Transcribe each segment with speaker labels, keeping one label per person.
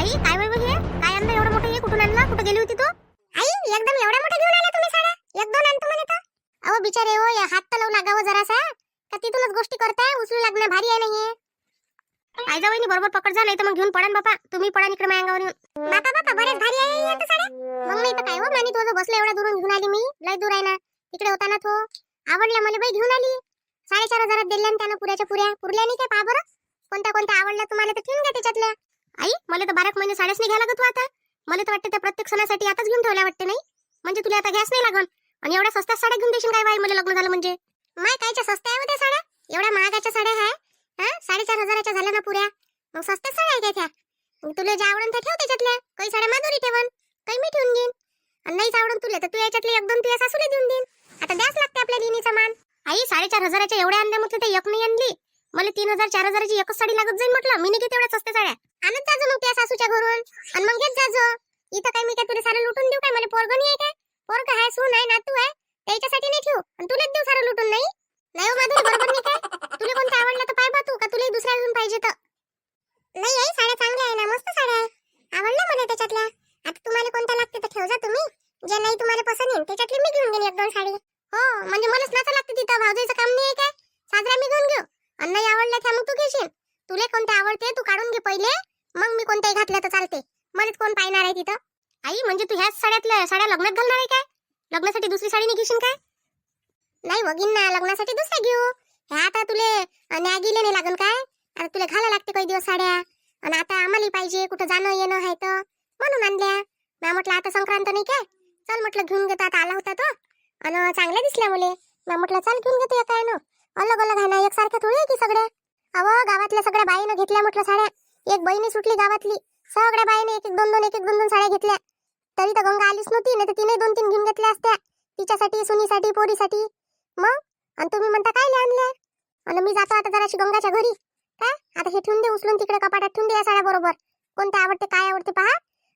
Speaker 1: आई काय बाई हे काय आणलं एवढं मोठं? हे कुठून आणलं? कुठे गेली होती तू? आई एकदम एवढा मोठा घेऊन आला तुम्ही साड्या? एक दोन आणतो म्हणे तर. अहो बिचारे हो, या हात तर लावून लागावं जरासा. का तिथूनच गोष्टी करताय? उचलू लागणं भारी आहे नाही हे. आई जावईनी बरोबर पकड जा, नाही तर मग घेऊन पडान बापा. तुम्ही पडा इकडे माझ्या अंगावर येऊन. बापा बापा बरेच भारी आहे या तर साड्या. मग नाही तर काय हो, मानी तुझं बसलं एवढा दुरून घेऊन आली मी. लय दूर आहे ना. तिकडे होता ना तो. आवडल्या मला बाई घेऊन आली. 4,500 दिल्या त्यानं पुऱ्याच्या पुऱ्या. पुरल्या नाही काय पहा बरं. कोणत्या कोणत्या आवडल्या तुम्हाला तर ठेवून घ्या त्याच्यातल्या. आई मला तर 12 महिने साड्याच नाही घ्यायला लागत तू आता. मला तर वाटतं त्या प्रत्येक सणासाठी आताच घेऊन ठेवल्या वाटते नाही. म्हणजे तुला आता गॅस नाही लागल. आणि एवढ्या स्वस्तात साड्या घेऊन देशील काय बाई? मला लग्न झालं म्हणजे माय कायच्या स्वस्त आहे त्या साड्या? एवढ्या महागाच्या साड्या आहे. 4,500 झाल्या ना पुऱ्या. मग स्वस्तात साड्या आहे त्या. मग तुला जे आवडन त्या ठेव त्याच्यातल्या. काही साड्या माधुरी ठेवन, काही मी ठेवून घेईन. आणि नाहीच आवडन तुला तर तू याच्यातले एक दोन तुझ्या सासूला देऊन देईन. आता द्यास लागते आपल्या दिनीचा मान. आई 4,500 एवढ्या आणल्या म्हटलं ते एक नाही आणली. मला 3,000 4,000ची एकच साडी लागत जाईल म्हटलं. मी नाही घेते एवढ्या स्वस्त साड्या. आणत जाजो मग त्या सासूच्या घरून आणि मग घेत जाजो. इथं काय मी काय तुला सारं लुटून देऊ काय? मला पोरगं नाही आहे काय? पोरगं आहे, सून आहे, नातू आहे. त्याच्यासाठी नाही ठेवू आणि तुलाच देऊ सारं लुटून. नाही नाही हो माधुरी, बरोबर नाही काय? तुला कोणतं आवडलं तर पाय बा तू, का तुला दुसऱ्या अजून पाहिजे तर. नाही आई साड्या चांगल्या आहे ना, मस्त साड्या आहे. आवडल्या मला त्याच्यातल्या. आता तुम्हाला कोणत्या लागते तर ठेव जा तुम्ही. जे नाही तुम्हाला पसंत येईल त्याच्यातली मी घेऊन घेईन एक दोन साडी. हो म्हणजे मलाच नाचा लागते तिथं. भावजाईचं काम नाही आहे काय? साजरा मी घेऊन घेऊ आणि नाही आवडल्या त्या मग तू घेशील. तुला कोणत्या आवडते तू काढून घे पहिले, मग मी कोणत्याही घातल्या तर चालते. मलाच कोण पाहणार आहे तिथं? आई म्हणजे तू ह्याच साड्यातल्या साड्या लग्नात घालणार आहे काय? लग्नासाठी दुसरी साडी नाही घेशील काय? नाही बघीन ना, लग्नासाठी दुसऱ्या घेऊ. ह्या आता तुले न्यागिले नाही लागल काय? आता तुला घाला लागते काही दिवस साड्या. आणि आता आम्हाला पाहिजे, कुठं जाणं येणं आहे तर म्हणून आणल्या. मी म्हटलं आता संक्रांत नाही काय, चल म्हटलं घेऊन घेतो. आता आला होता तो आणि चांगल्या दिसल्या मुले. मी म्हटलं चल घेऊन घेतो. काय ना अलग अलग आहे ना, एकसारख्या थोडी आहे की सगळ्या. अव गावातल्या सगळ्या बाईनं घेतल्या म्हटलं साड्या. एक बहिणी सुटली गावातली, सगळ्या बाईने एक एक दोन दोन साड्या घेतल्या. तरी तर गंगा आलीच नव्हती, नाही तर तिने 2-3 घेऊन घेतल्या असत्या. तिच्यासाठी, सुनीसाठी, पोरीसाठी. मग आणि तुम्ही म्हणता काय आणल्या? आणि मी जातो आता जराशी गंगाच्या घरी. काय आता हे ठेवून दे उचलून तिकडे कपाटात, ठेवून दे या साड्या बरोबर. कोणत्या आवडते काय आवडते पहा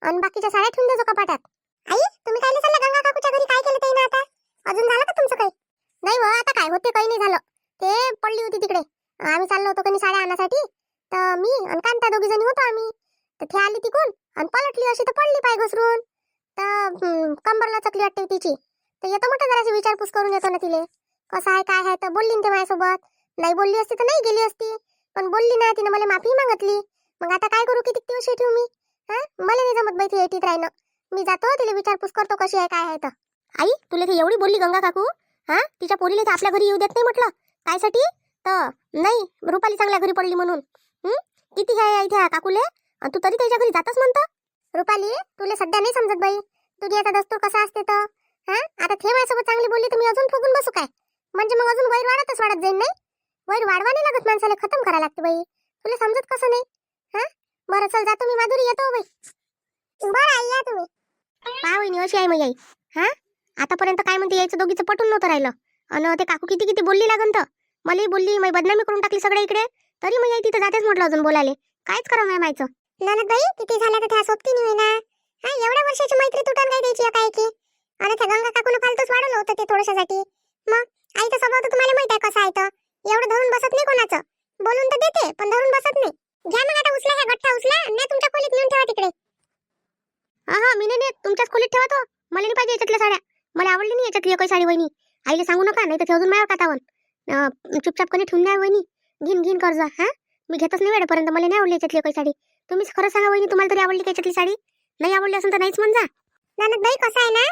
Speaker 1: आणि बाकीच्या साड्या ठेवून देजो कपाटात. आई तुम्ही काय चालला गंगा काकूच्या घरी? काय केलं ते ना आता? अजून झालं का तुमचं काही? नाही हो आता काय होते, काही नाही झालं. ते पडली होती तिकडे. आम्ही चाललो होतो कधी साड्या आणण्यासाठी. तर मी आणि कांता दोघी जणी होतो आम्ही. तर ती आली तिकून आणि पलटली अशी तर पडली पाय घसरून. तर कंबरला चकली वाटते तिची. तर येतो म्हटलं जराशी विचारपूस करून येतो ना तिले. कसं आहे काय आहे तर बोलली ते माझ्यासोबत. नाही बोलली असती तर नाही गेली असती, पण बोलली ना तिने. मला माफी मागितली. मग आता काय करू? किती दिवस ठेवू मी? मला नाही जमत बाई ती एटीत राहणं. मी जातो तिला विचारपूस करतो कशी आहे काय आहे तर. आई तुला ती एवढी बोलली गंगा काकू? तिच्या पोरीला तर आपल्या घरी येऊ देत नाही म्हटलं. कायसाठी? तर नाही रुपाली चांगल्या घरी पडली म्हणून. किती आहे इथे काकूले, तू तरी त्याच्या घरी जातच म्हणतो. रुपाली तुला सध्या नाही समजत बाई. दुनियाचा दस्तूर कसा असते तर. आता थे माझ्यासोबत चांगली बोलली तर मी अजून फुगून बसू काय? म्हणजे मग अजून वैर वाढतच वाढत जाईल. नाही वैर वाढवा नाही लागत, माणसाला खतम करा लागते बाई. तुला समजत कसं नाही? बरं चल जातो मी माधुरी, येतो बाई. बरं आई या तुम्ही. पहा वहिनी अशी आहे मग आई. आतापर्यंत काय म्हणते यायचं दोघीचं पटून नव्हतं राहिलं. आणि ते काकू किती किती बोलली लागन तर मलाही बोलली. मी बदनामी करून टाकली सगळ्या इकडे. तरी मग तिथं जातेच म्हटलं अजून बोलायले. कायच करा मायचं ननद बाई. किती झालं तर त्या सोबती नाही ना. एवढ्या वर्षाची मैत्री तुटून काय द्यायची काय की? आणि त्या गंगा काकून फालतूच वाढवलं होतं ते थोडशासाठी. मग आईचा स्वभाव तर तुम्हाला माहित आहे कसा आहे तर. एवढं धरून बसत नाही कोणाचं. बोलून तर देते पण धरून बसत नाही. घ्या मग आता उचला, ह्या गठ्ठा उचला आणि तुमच्या खोलीत नेऊन ठेवा तिकडे. मी नाही तुमच्याच खोलीत ठेवा तो. मला नाही पाहिजे याच्यातल्या साड्या. मला आवडली नाही याच्यातली काही साडी वहिनी. आईला सांगू नका, नाही तर अजून माझ्यावर कातावन. चुपचाप कोणी ठेवून द्या वहिनी. घेईन कर्ज. मी घेतच नाही वेळेपर्यंत. मला नाही आवडली याच्यातली काही साडी. तुम्हीच खरं सांगा वहिनी, तुम्हाला तरी आवडली का याच्यातली साडी? नाही आवडली असेल तर नाहीच म्हणजा. ननद बाई कसं आहे ना,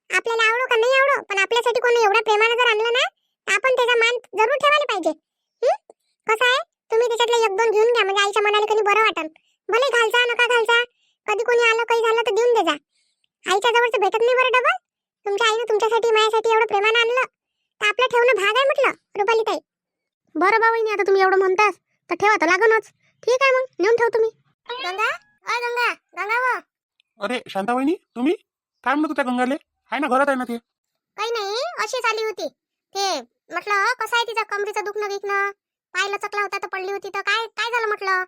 Speaker 1: आपल्याला आवडो का नाही आवडो, पण आपल्यासाठी कोणी एवढ्या प्रेमाने जर आणलं ना तर आपण त्याचा मान जरूर ठेवायला पाहिजे. कसं आहे, तुम्ही त्याच्यातले एक दोन घेऊन घ्या म्हणजे आईच्या मनाला कधी बरं वाटन. भले घालचा नका घालचा, कधी कोणी आलं काही झालं तर देऊन देजा. आईच्या जवळचं भेटत नाही बरं डबल. तुमच्या आईने तुमच्यासाठी माझ्यासाठी एवढं प्रेमाने आणलं तर आपलं ठेवणं भाग आहे म्हटलं रुपाली ताई. बरं बा वहिनी, आता तुम्ही एवढं म्हणतास तर ठेवा तर लागणच. ठीक आहे मग नेऊन ठेव तुम्ही. गंगा अय गंगा, गंगा व.
Speaker 2: अरे शांता वहिनी, तुम्ही काय म्हणत होत्या गंगाले? आहे ना, घरात आहे ना ते?
Speaker 1: काही नाही, अशीच आली होती. ते म्हटलं कसं आहे तिचा कमरीचं दुखणं विकणं. पायला चकला होता तर पडली होती तर काय काय झालं म्हटलं.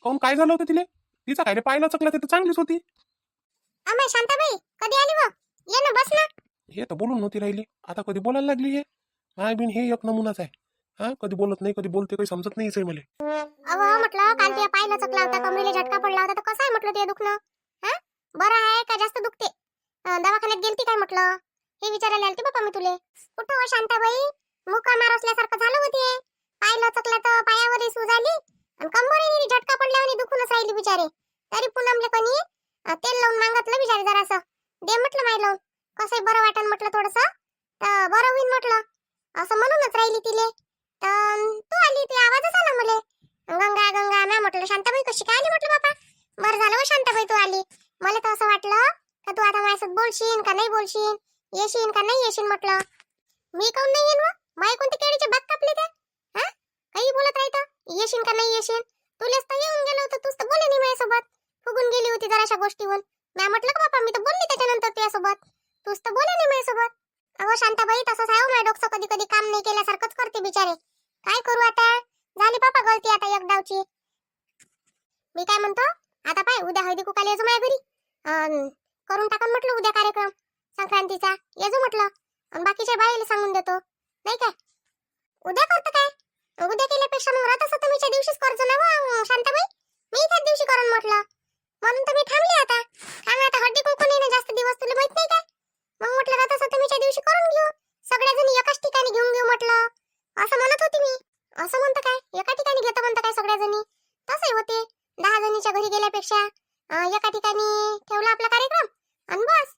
Speaker 2: काऊन काय झालं होतं तिले? तिचा काय रे पायला चकला, ते तर चांगलीच होती.
Speaker 1: अमय शांताबाई कधी आली व? ये ना बस ना.
Speaker 2: हे तर बोलून नव्हती राहिली, आता कधी बोलायला लागली. हे माय बिन हे एक नमुनाच आहे. हा कधी बोलत नाही कधी बोलते काही समजत नाही मला.
Speaker 1: अहो म्हटलं काल तुझ्या पायला चकला होता कमरेला झटका पडला होता तर कसं आहे म्हटलं ते दुखणं हा बरं आहे का जास्त दुखते दवाखान्यात गेलती काय म्हटलं हे विचारायला आलती बापा मी तुले कुठं हो शांताबाई मुका मार असल्यासारखं झालं होते पायला चकला तर पायावरही सूज आली आणि कंबरेने झटका पडल्यावर दुखूनच राहिली बिचारे तरी पुनमले कणी तेल लावून मागतलं बिचारे जरासं दे म्हटलं माय लावून कसंही बरं वाटन म्हटलं थोडस तर बरं होईन म्हटलं असं म्हणूनच राहिली तिले तर तू आली ते आवाजच आला मले गंगा गंगा ना म्हटलं शांताबाई कशी काय आली म्हटलं बापा बरं झालं हो शांताबाई तू आली मला तर असं वाटलं का तू आता माझ्यासोबत बोलशील का नाही बोलशील येशील का नाही येशील म्हटलं मी काऊन नाही येईन व माय कोणते केळीचे बाग कापले ते हा काही बोलत राहतं येशील का नाही येशील तुलेच तर येऊन गेलो होतं तूच तर बोले नाही माझ्यासोबत फुगून गेली होती जराशा गोष्टीवर मी म्हटलं का बापा मी तर बोलली त्याच्यानंतर तुझ्यासोबत तूच तर बोले नाही माझ्यासोबत अहो शांताबाई तसंच आहे माझ्या डोकं कधी कधी काम नाही केल्यासारखंच करते बिचारे काय करू आता झाली बापा गलती आता एक डावची मी काय म्हणतो आता पाय उद्या हळदी कुकाला येजो माझ्या घरी करून टाकन म्हटलं उद्या कार्यक्रम संक्रांतीचा येजो म्हटलं आणि बाकीच्या बाईला सांगून देतो नाही काय उद्या करतो काय उद्या केल्यापेक्षा मग राहत असं तुम्हीच्या दिवशीच करतो ना मग शांताबाई मी त्याच दिवशी करून म्हटलं म्हणून तर मी थांबली आता कारण आता हळदी कुंकू नाही ना जास्त दिवस तुला माहित नाही काय मग म्हटलं राहत असं तुम्हीच्या दिवशी करून घेऊ सगळ्याजणी एकाच ठिकाणी घेऊन घेऊ म्हटलं असं म्हणत होती मी असं म्हणतं काय एका ठिकाणी घेतो म्हणतं काय सगळ्याजणी तसंही होते 10 जणीच्या घरी गेल्यापेक्षा एका ठिकाणी ठेवला आपला कार्यक्रम आणि बस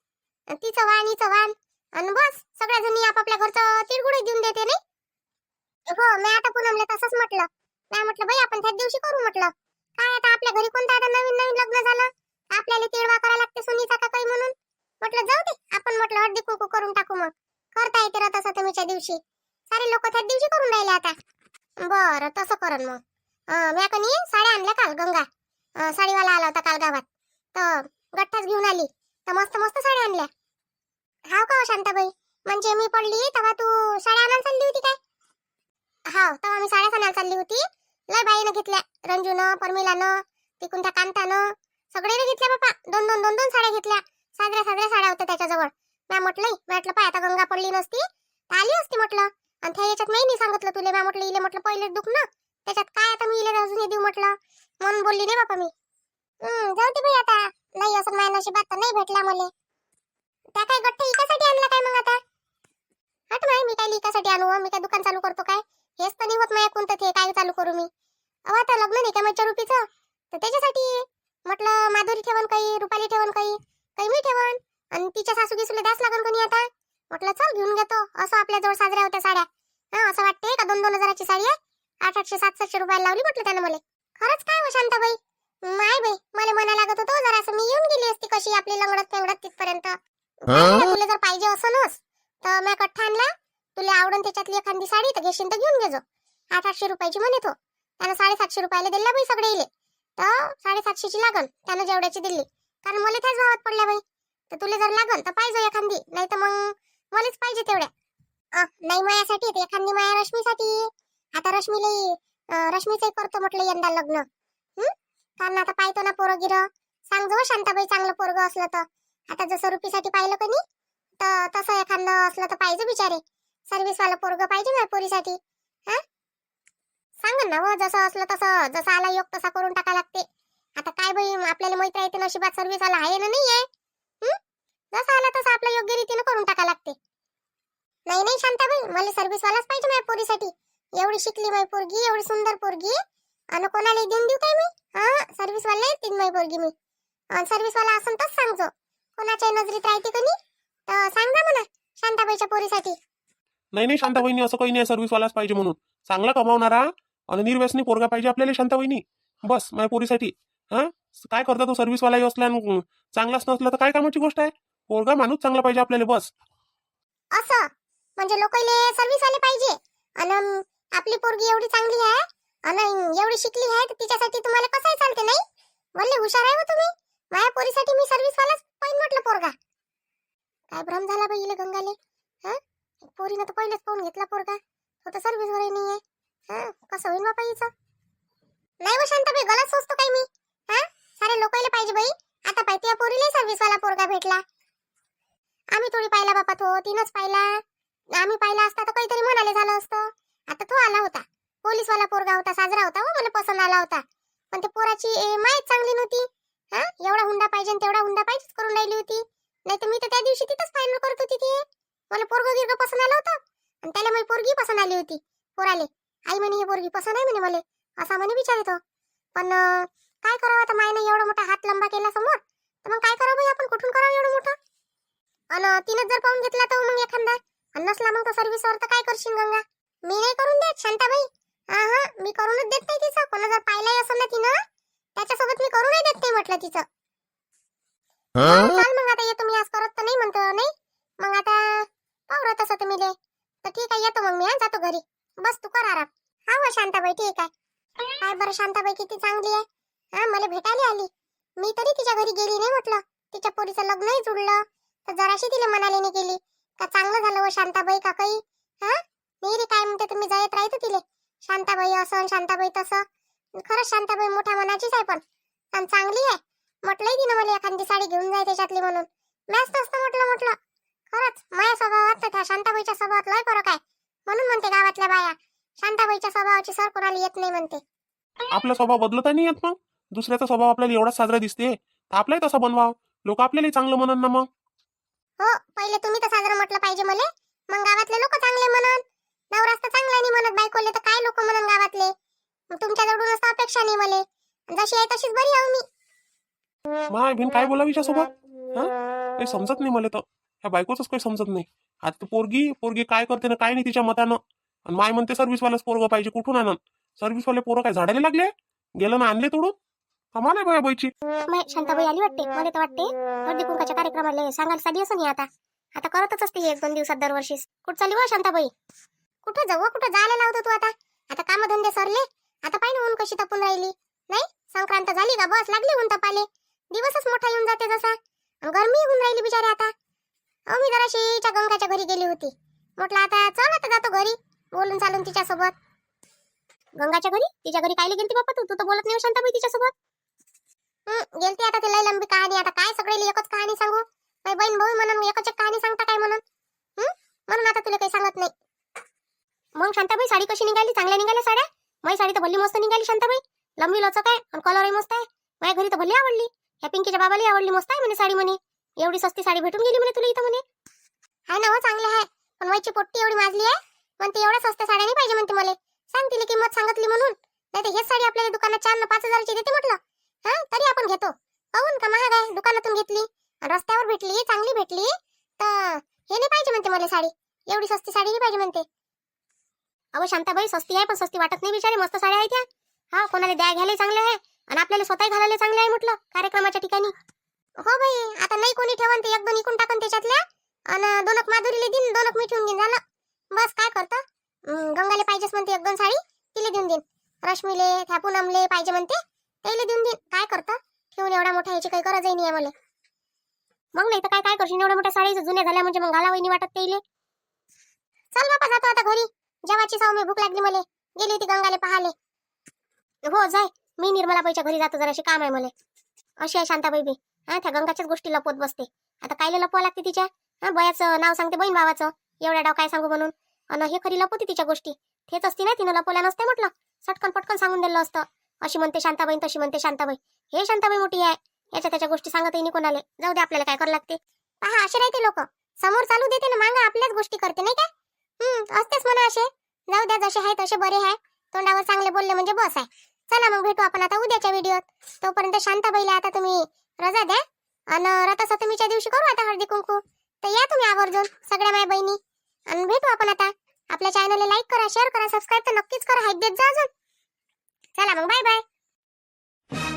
Speaker 1: तिचं वाण हिचं वाण आणि बस सगळ्याजणी आपापल्या घरचं तिळगुळ देऊन देते नाही हो मी आता पुनमले तसंच म्हटलं नाही म्हटलं बाई आपण त्याच दिवशी करू म्हटलं काय आता आपल्या घरी कोणतं आता नवीन नवीन लग्न झालं आपल्याला तिळवा करायला लागते सुनीचा का काही म्हणून म्हटलं जाऊ दे आपण म्हटलं हळदी कुंकू करून टाकू मग करता येते राहत असं तुम्हीच्या दिवशी सारे लोक त्याच दिवशी करून राहिले आता बरं तसं करन मग मी कणी साड्या आणल्या काल गंगा साडीवाला आला होता काल गावात तर गठ्ठाच घेऊन आली तर मस्त मस्त साड्या आणल्या हाव का हो शांताबाई म्हणजे मी पडली तेव्हा तू साड्या आणायला चालली होती काय हाव तेव्हा मी साड्या आणायला चालली होती लय बाईनं घेतल्या रंजूनं परमिलानं तिकून त्या कांतानं सगळेने घेतल्या बापा दोन साड्या घेतल्या साजऱ्या साड्या होत्या त्याच्याजवळ मी म्हटलं पाय आता गंगा पडली नसती तर आली असती म्हटलं आणि त्या याच्यात नाही सांगितलं तुले मी म्हटलं इले म्हटलं पहिलेच दुख ना त्याच्यात काय आता मी इले अजून हे देऊ म्हटलं म्हणून बोलली नाही बापा मी जाऊ दे बाई आता नाही असं माझ्या नशिबात तर नाही भेटला मला त्या काय गठ्ठा इकासाठी आणला काय मग आता हट माय मी काय इकासाठी आणू मी काय दुकान चालू करतो काय हेच तर नाही होत माझ्या कोणतं ते काय चालू करू मी अहो आता लग्न नाही का माझ्या रुपीचं तर त्याच्यासाठी म्हटलं माधुरी ठेवण काही रुपाली ठेवण काही मी ठेवण आणि तिच्या सासू गिसूला द्यास लागन कोणी आता म्हटलं चल घेऊन घेतो असं आपल्या जवळ साजऱ्या होत्या साड्या हा असं वाटते का 2-2 हजाराची साडी आहे 800-700 रुपयाला लावली म्हटलं त्यानं मला खरंच काय हो शांताबाई माय बाई मला म्हणा लागत होतो जरासं मी येऊन गेली असती कशी आपली लंगडत पेंगडत तिथपर्यंत तुला जर पाहिजे असं नस तर मी कठ्ठा आणला तुला आवडून त्याच्यातली एखादी साडी तर घेशील तर घेऊन घेजो 800 रुपयाची म्हणे तो त्यानं 750 रुपयाला दिला बाई सगळे इले तर 750 ची लागन त्यानं जेवढ्याची दिली कारण मला त्याच भावात पडल्या बाई तर तुला जर लागन तर पाहिजे एखादी नाही तर मग मलाच पाहिजे तेवढ्या नाही मायासाठी ते एखादी माया रश्मीसाठी आता रश्मीचं करतो म्हटलं यंदा लग्न कारण आता पाहतो ना पोरं गिरं सांग जो शांताबाई चांगलं पोरग असलं तर आता जसं रुपीसाठी पाहिलं कोणी तर तसं एखादं असलं तर पाहिजे बिचारे सर्व्हिस वाला पोरग पाहिजे ना पोरीसाठी हा सांग ना हो जसं असलं तसं जसं आला योग तसा करून टाका लागते आता काय बाई आपल्याला माहिती आहे ते नशिबात सर्व्हिस वाला आहे ना नाही आहे जसं आला तसं आपल्या योग्य रीतीने करून टाका लागते नाही शांताबाई मला सर्व्हिस वालाच पाहिजे माझ्या पोरीसाठी एवढी शिकली माझी पोरगी एवढी सुंदर पोरगी आणि कोणाला देऊन देऊ काय मी हा सर्व्हिस वाला येतील माझी पोरगी मी सर्व्हिस वाला असं तर सांगतो कोणाच्या नजरेत राहते कोणी तर सांग ना म्हणा शांताबाईच्या पोरीसाठी
Speaker 2: नाही शांताबाईनी असं काही नाही सर्व्हिसवालाच पाहिजे म्हणून चांगला कमावणारा आणि निर्व्यसनी पोरगा पाहिजे आपल्याला शांताबाईनी बस माझ्या पोरीसाठी हा काय करता तो सर्व्हिसवालाही असला चांगलाच नसला तर काय कामाची गोष्ट आहे पोरगा माणूस चांगला पाहिजे आपल्याला बस
Speaker 1: असं म्हणजे लोकांना सर्व्हिस वाले पाहिजे आणि आपली पोरगी एवढी चांगली आहे आणि एवढी शिकली आहे तर तिच्यासाठी तुम्हाला कसंही चालते नाही बोलले हुशार आहे हो तुम्ही माझ्या पोरीसाठी मी सर्व्हिस वालाच पाहिजे म्हटलं पोरगा काय भ्रम झाला बाई इले गंगाले हा पोरीनं तर पहिलेच पाहून घेतला पोरगा तो तर सर्व्हिस वर नाहीये हा कसं होईल बापा हिचं नाही हो शांताबाई गलत सोचतो काय मी हा सारे लोकांना पाहिजे बाई आता पाहिजे पोरीला सर्व्हिस वाला पोरगा भेटला आम्ही थोडी पाहिला बापा तो तिनंच पाहिला आम्ही पाहिला असता तर काहीतरी म्हणाले झालं असतं आता तो आला होता, पोलीसवाला पोरगा होता, साजरा होता, हो मला पसंत आला होता. पण ते पोराची माहीत चांगली नव्हती. हा, एवढा हुंडा पाहिजे आणि तेवढा हुंडा पाहिजेच करून राहिली होती. नाही तर मी तर त्या दिवशी तिथंच फायनल करत होती. ती मला पोरगं गिरगं पसंत आलं होतं आणि त्याला माझी पोरगी पसंत आली होती. पोराले आई म्हणे हे पोरगी पसंत आहे म्हणे मला, असा म्हणे विचारतो. पण काय करावं आता, मायने एवढा मोठा हात लंबा केला समोर, तर मग काय करावं बाई, आपण कुठून करावं एवढं मोठं. आणि तिनं जर पाहून घेतला तर मग एखादा, आणि नसला मग तर सर्व्हिसवर तर काय करशील गंगा? मी नाही करून देत शांताबाई. हा हा, मी करूनच देत नाही तिचं. कोणा जर पाहिलंय असं ना तिनं, त्याच्यासोबत मी करू नाही देत नाही म्हटलं तिचं. चाल मग आता येतो मी, आज करत तर नाही म्हणतो नाही. मग आता पाहू तसं तर मिले तर ठीक आहे, येतो मग मी. जातो घरी, बस तू कर आराम. हा हो शांताबाई ठीक आहे. काय बरं शांताबाई किती चांगली आहे. हा, मला भेटायला आली. मी तरी तिच्या घरी गेली नाही म्हटलं. तिच्या पोरीचं लग्नही जुळलं तर जराशी तिला म्हणाले नाही गेली का चांगलं झालं व शांताबाई का काही. हा नाही रे, काय म्हणते तुम्ही जायत राहतो तिले, शांताबाई असं शांताबाई तसं. खरंच शांताबाई मोठ्या मनाचीच आहे, पण चांगली आहे. म्हटलंय तिनं मला एखादी साडी घेऊन जाय त्याच्यातली म्हणून. मॅच नसतं म्हटलं. खरंच माझ्या स्वभावात तर त्या शांताबाईच्या स्वभावात लय फरक आहे. म्हणून म्हणते गावातल्या बाया शांताबाईच्या स्वभावाची सर कोणाला येत नाही म्हणते.
Speaker 2: आपला स्वभाव बदलता नाही येत. मग दुसऱ्याचा स्वभाव आपल्याला एवढा साजरा दिसते तर आपलाही तसा बनवावं. लोक आपल्याला चांगलं म्हणन ना. मग
Speaker 1: हो, पहिले तुम्ही तर साजरं म्हटलं पाहिजे मले, मग गावातले लोक चांगले म्हणन. नवराच तर चांगला नाही म्हणत बायकोले तर काय लोक म्हणन गावातले. तुमच्या जवळूनच तर अपेक्षा नाही मले, जशी आहे तशीच बरी आहो मी.
Speaker 2: माय बिन काय बोलावी सोबत. हा, काही समजत नाही मला तर. ह्या बायकोच काही समजत नाही. आता पोरगी काय करते ना काय नाही तिच्या मतानं. आणि माय म्हणते सर्व्हिसवालाच पोरगं पाहिजे. कुठून आणन सर्व्हिसवाले पोरं? काय झाडाला लागले? गेलं ना आणले तोडून. कमाल आहे बाया बाईची.
Speaker 1: शांताबाई आली वाटते. मला तर वाटते हळदी कुंकाच्या कार्यक्रमाला सांगायला साधी असं नाही. आता करतच असते हे 1-2 दिवसात दरवर्षीच. कुठं चालली हो शांताबाई? कुठं जाऊ, कुठं जायला लावतो तू आता? आता कामधंदे सरले. आता पाहिजे ऊन कशी तपून राहिली. नाही, संक्रांत झाली का बस लागली ऊन तपाले. दिवसच मोठा येऊन जाते जसा. गरमी होऊन राहिली बिचारी आता. मी जराशी गंगाच्या घरी गेली होती. म्हटलं आता चल, आता जातो घरी बोलून चालून तिच्यासोबत. गंगाच्या घरी? तिच्या घरी कायले गेलती बाप्पा? तू तर बोलत नाही शांताबाई तिच्यासोबत. गेलती. आता ते लय लंबी कहाणी. आता काय सगळे एकच कहाणी सांगू? माझी बहीण भाऊ म्हणून एकच एक कहाणी सांगता काय म्हणून? म्हणून आता तुला काही सांगत नाही. मग शांताबाई साडी कशी निघाली? चांगल्या निघाल्या साड्या? माझी साडी तर भल्ली मस्त निघाली शांताबाई. लंबी लचक आहे आणि कलरही मस्त आहे. माझ्या घरी तर भल्ली आवडली. ह्या पिंकीच्या बाबाला आवडली. मस्त आहे म्हणे साडी म्हणे. एवढी सस्ती साडी भेटून गेली म्हणे तुला इथं म्हणे. हाय ना हो, चांगले आहे. पण माझी पोट्टी एवढी माजली आहे म्हणते एवढ्या स्वस्त साड्या नाही पाहिजे म्हणते मला. सांग तिला किंमत सांगितली म्हणून. नाही तर हेच साडी आपल्याला दुकानात 4-5 हजाराची देते म्हटलं. हा, तरी आपण घेतो. पाहून का महाग आहे. दुकानातून घेतली, रस्त्यावर भेटली, चांगली भेटली तर हे नाही पाहिजे म्हणते मला साडी. एवढी सस्ती साडी नाही पाहिजे म्हणते. अहो शांताबाई स्वस्ती आहे पण स्वस्ती वाटत नाही बिचारे. मस्त साड्या आहेत त्या. हा, कोणाला द्या घ्यायला चांगले आहे आणि आपल्याला स्वतः घालायला चांगले आहे म्हटलं कार्यक्रमाच्या ठिकाणी. हो बाई, आता नाही कोणी ठेवून ते 1-2 इकून टाकन त्याच्यातल्या आणि 2 माधुरीला देईन, 2 मी ठेवून देईन. झालं बस. काय करतो, गंगाले पाहिजेच म्हणते 1-2 साडी, तिला देऊन देईन. रश्मीले त्या पूनमले पाहिजे म्हणते, त्याला देऊन देईन. काय करतो, ठेवून एवढ्या मोठ्या ह्याची काही गरजही नाही आहे मला. मग नाही तर काय करशील एवढ्या मोठ्या साडी जुन्या झाल्या म्हणजे मग घालावही नाही वाटत त्याला. चल बापा, जातो आता घरी. जेवायची साव मी, भूक लागली मला. गेली होती गंगाले पाहाले. हो जाय, मी निर्मलाबाईच्या घरी जातो, जराशी काम आहे मला. अशी आहे शांताबाई बी. हा, त्या गंगाच्याच गोष्टी लपवत बसते. आता कायले लपवा लागते तिच्या? हा, बयाचं नाव सांगते बहीण भावाचं. एवढ्या डाव काय सांगू म्हणून. आणि हे खरी लपवते तिच्या गोष्टी. तेच असती ना, तिनं लपवल्या नसते म्हटलं. सटकन पटकन सांगून दिलं असतं. अशी म्हणते शांताबाई, तशी म्हणते शांताबाई. हे शांताबाई मोठी आहे, याच्या त्याच्या गोष्टी सांगतही नाही कोणाले. जाऊ दे, आपल्याला काय करावं लागते. पहा, असे राहते लोक. समोर चालू देते ना, मागं आपल्याच गोष्टी करते नाही का? असतेच म्हणा असे. जाऊ द्या, जसे आहे तसे बरे आहे. तोंडावर चांगले बोलले म्हणजे बस आहे. चला मग भेटू आपण आता उद्याच्या व्हिडिओत. तोपर्यंत शांताबाईला आता तुम्ही रजा द्या आणि रथसप्तमीच्या दिवशी करू आता हळदी कुंकू. तर या तुम्ही आवर्जून सगळ्या माझ्या बहिणी आणि भेटू आपण आता. आपल्या चॅनलला लाईक करा, शेअर करा, सबस्क्राईब तर नक्कीच करा. हाईक देत जा अजून. चला मग, बाय बाय.